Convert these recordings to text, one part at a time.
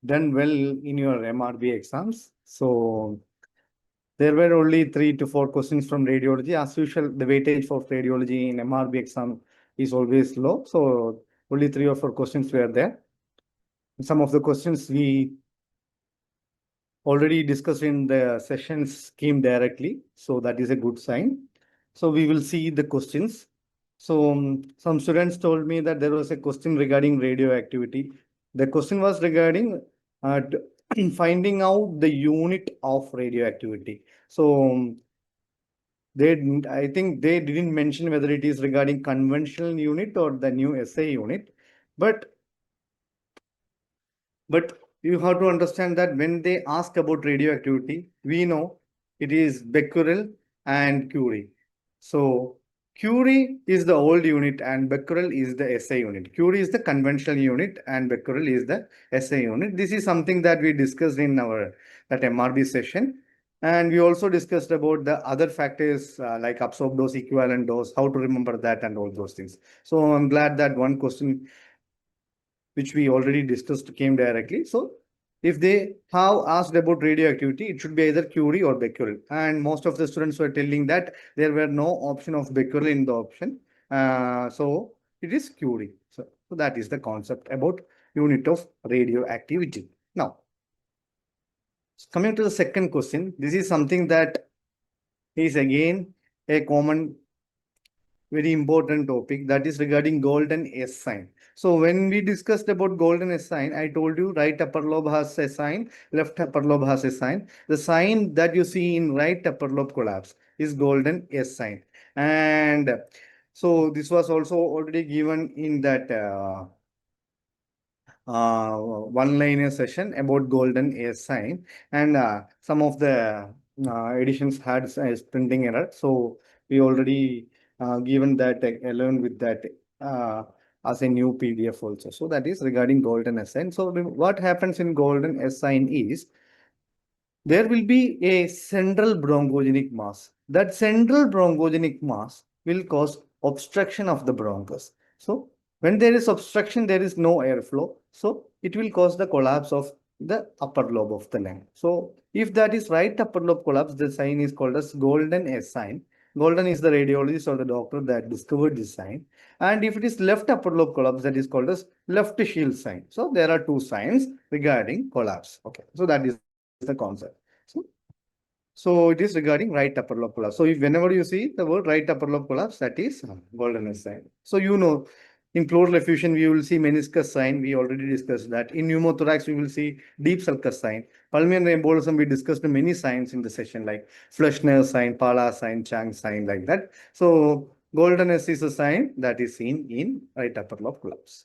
done well in your MRB exams. So there were only 3 to 4 questions from radiology. As usual, the weightage for radiology in MRB exam is always low. So only 3 or 4 questions were there. Some of the questions we already discussed in the sessions came directly. So that is a good sign. So we will see the questions. So some students told me that there was a question regarding radioactivity. The question was regarding finding out the unit of radioactivity. So I think they didn't mention whether it is regarding conventional unit or the new SI unit, but you have to understand that when they ask about radioactivity, we know it is becquerel and curie. So curie is the old unit and becquerel is the SI unit. Curie is the conventional unit and becquerel is the SI unit. This is something that we discussed in our that MRB session. And we also discussed about the other factors like absorbed dose, equivalent dose, how to remember that and all those things. So I'm glad that one question which we already discussed came directly. So if they have asked about radioactivity, it should be either Curie or becquerel. And most of the students were telling that there were no option of becquerel in the option. So it is Curie. So that is the concept about unit of radioactivity. Now, coming to the second question, this is something that is again a common very important topic, that is regarding golden S sign. So when we discussed about golden S sign, I told you right upper lobe has a sign, left upper lobe has a sign. The sign that you see in right upper lobe collapse is golden S sign. And so this was also already given in that one-liner session about golden S sign. And some of the editions had a printing error. So we already given that along with that as a new PDF also. So that is regarding golden S sign. So what happens in golden S sign is there will be a central bronchogenic mass. That central bronchogenic mass will cause obstruction of the bronchus. So when there is obstruction, there is no airflow. So it will cause the collapse of the upper lobe of the lung. So if that is right upper lobe collapse, the sign is called as golden S sign. Golden is the radiologist or the doctor that discovered this sign. And if it is left upper lobe collapse, that is called as left shield sign. So there are two signs regarding collapse. Okay, so that is the concept. So it is regarding right upper lobe collapse. So if whenever you see the word right upper lobe collapse, that is golden sign. So you know, in pleural effusion, we will see meniscus sign. We already discussed that. In pneumothorax, we will see deep sulcus sign. Pulmonary embolism, we discussed many signs in the session like Fleschner sign, Pala sign, Chang sign, like that. So golden S is a sign that is seen in right upper lobe collapse.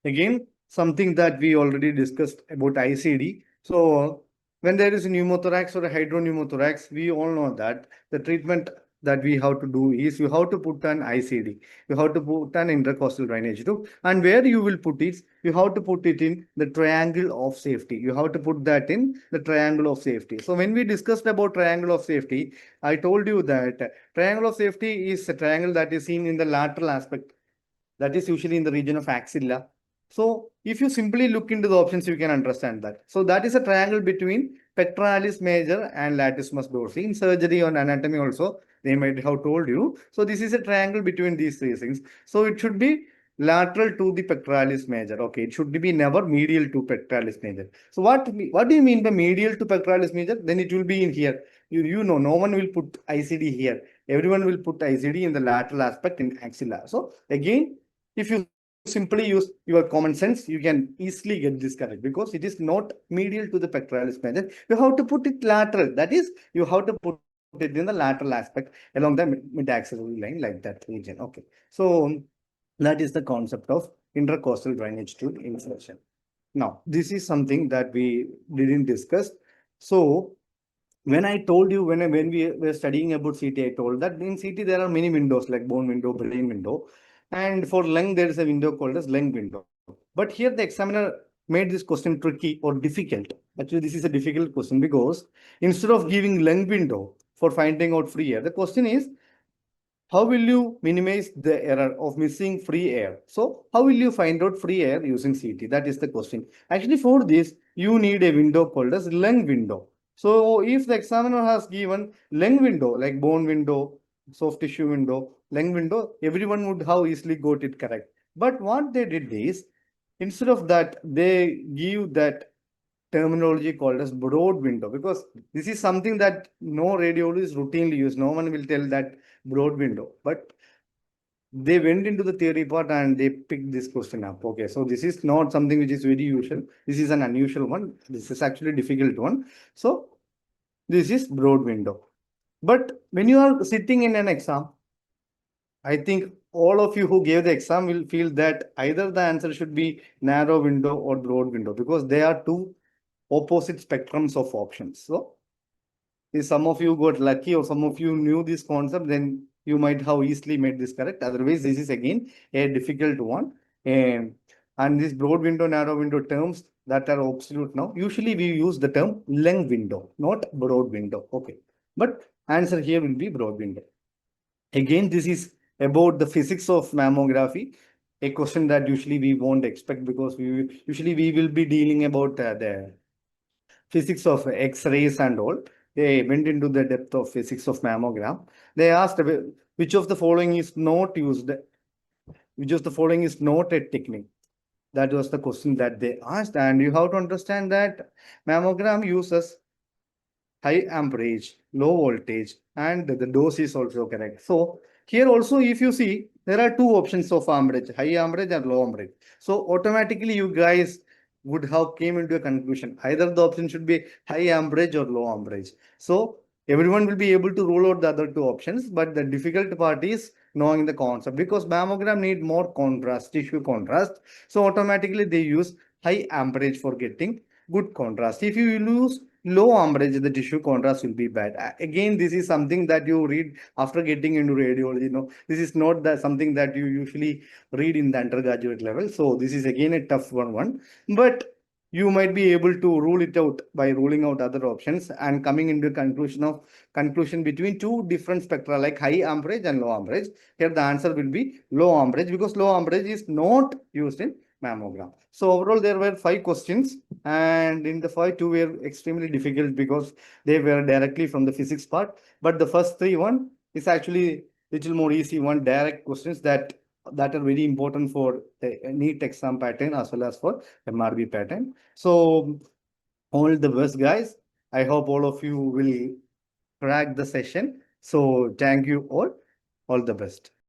Again, something that we already discussed about ICD. So when there is a pneumothorax or a hydropneumothorax, we all know that the treatment that we have to do is you have to put an ICD. You have to put an intercostal drainage tube. And where you will put it, you have to put it in the triangle of safety. You have to put that in the triangle of safety. So when we discussed about triangle of safety, I told you that triangle of safety is a triangle that is seen in the lateral aspect. That is usually in the region of axilla. So if you simply look into the options, you can understand that. So that is a triangle between pectoralis major and latissimus dorsi. In surgery on anatomy also, they might have told you. So this is a triangle between these three things. So it should be lateral to the pectoralis major. Okay, it should be never medial to pectoralis major. So what do you mean by medial to pectoralis major? Then it will be in here. You know, no one will put ICD here. Everyone will put ICD in the lateral aspect in axilla. So again, if you simply use your common sense, you can easily get this correct because it is not medial to the pectoralis major. You have to put it lateral. That is, you have to put it in the lateral aspect along the mid-axillary line like that region. Okay. So that is the concept of intercostal drainage tube insertion. Now, this is something that we didn't discuss. So when I told you, when we were studying about CT, I told that in CT there are many windows like bone window, brain window. And for lung, there is a window called as lung window. But here the examiner made this question tricky or difficult. Actually, this is a difficult question because instead of giving lung window for finding out free air, the question is how will you minimize the error of missing free air? So how will you find out free air using CT? That is the question. Actually, for this, you need a window called as lung window. So if the examiner has given lung window, like bone window, soft tissue window, lung window, everyone would have easily got it correct. But what they did is, instead of that, they give that terminology called as broad window, because this is something that no radiologist routinely use. No one will tell that broad window, but they went into the theory part and they picked this question up. Okay, so this is not something which is very usual. This is an unusual one. This is actually a difficult one. So this is broad window. But when you are sitting in an exam, I think all of you who gave the exam will feel that either the answer should be narrow window or broad window, because they are two opposite spectrums of options. So if some of you got lucky or some of you knew this concept, then you might have easily made this correct. Otherwise, this is again a difficult one. And this broad window, narrow window terms that are absolute now, usually we use the term lung window, not broad window. Okay. But answer here will be broad window. Again, this is about the physics of mammography, a question that usually we won't expect, because we will be dealing about the physics of X-rays and all. They went into the depth of physics of mammogram. They asked which of the following is not used, which of the following is not a technique. That was the question that they asked, and you have to understand that mammogram uses high amperage, low voltage, and the dose is also correct. So here also, if you see, there are two options of amperage, high amperage and low amperage. So automatically you guys would have came into a conclusion. Either the option should be high amperage or low amperage. So everyone will be able to rule out the other two options, but the difficult part is knowing the concept, because mammogram need more contrast, tissue contrast. So automatically they use high amperage for getting good contrast. If you lose low amperage, the tissue contrast will be bad. Again, this is something that you read after getting into radiology. This is not that something that you usually read in the undergraduate level. So this is again a tough one. But you might be able to rule it out by ruling out other options and coming into conclusion between two different spectra, like high amperage and low amperage. Here the answer will be low amperage, because low amperage is not used in mammogram. So overall, there were 5 questions, and in the 5, 2 were extremely difficult because they were directly from the physics part. But the first 3 is actually little more easy one, direct questions that are very important for the NEET exam pattern as well as for MRB pattern. So all the best, guys. I hope all of you will crack the session. So thank you all. All the best.